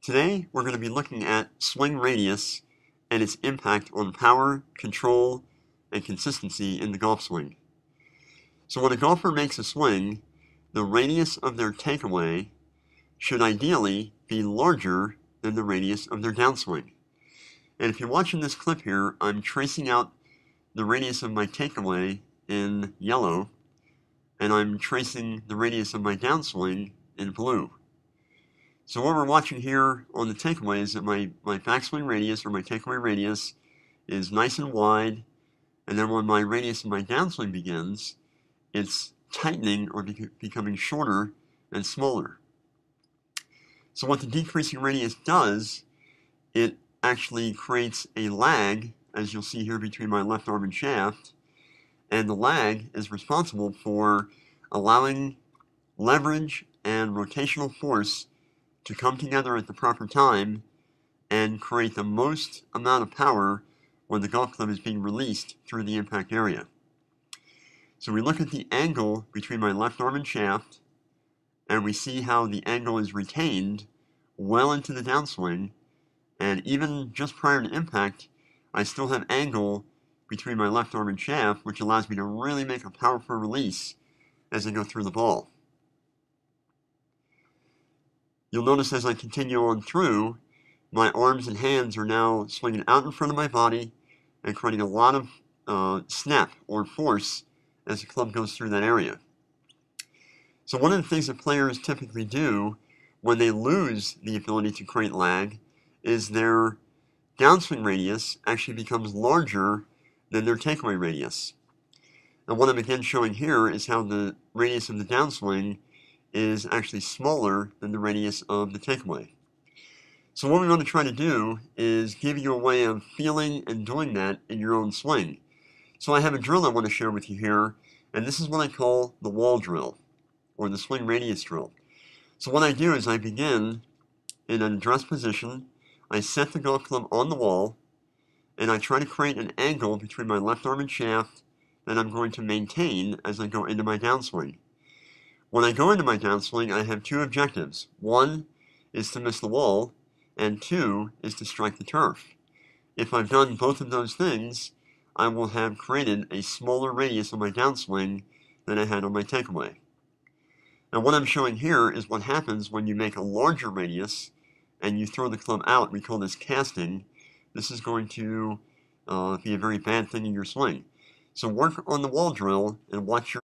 Today, we're going to be looking at swing radius and its impact on power, control, and consistency in the golf swing. So when a golfer makes a swing, the radius of their takeaway should ideally be larger than the radius of their downswing. And if you're watching this clip here, I'm tracing out the radius of my takeaway in yellow, and I'm tracing the radius of my downswing in blue. So what we're watching here on the takeaway is that my backswing radius, or my takeaway radius, is nice and wide, and then when my radius of my downswing begins, it's tightening or becoming shorter and smaller. So what the decreasing radius does, it actually creates a lag, as you'll see here between my left arm and shaft, and the lag is responsible for allowing leverage and rotational force to come together at the proper time and create the most amount of power when the golf club is being released through the impact area. So we look at the angle between my left arm and shaft, and we see how the angle is retained well into the downswing, and even just prior to impact, I still have angle between my left arm and shaft, which allows me to really make a powerful release as I go through the ball. You'll notice as I continue on through, my arms and hands are now swinging out in front of my body and creating a lot of snap or force as the club goes through that area. So one of the things that players typically do when they lose the ability to create lag is their downswing radius actually becomes larger than their takeaway radius. And what I'm again showing here is how the radius of the downswing is actually smaller than the radius of the takeaway. So what we want to try to do is give you a way of feeling and doing that in your own swing. So I have a drill I want to share with you here, and this is what I call the wall drill, or the swing radius drill. So what I do is I begin in an address position, I set the golf club on the wall, and I try to create an angle between my left arm and shaft that I'm going to maintain as I go into my downswing. When I go into my downswing, I have two objectives. One is to miss the wall, and two is to strike the turf. If I've done both of those things, I will have created a smaller radius on my downswing than I had on my takeaway. Now what I'm showing here is what happens when you make a larger radius and you throw the club out. We call this casting. This is going to be a very bad thing in your swing. So work on the wall drill and watch your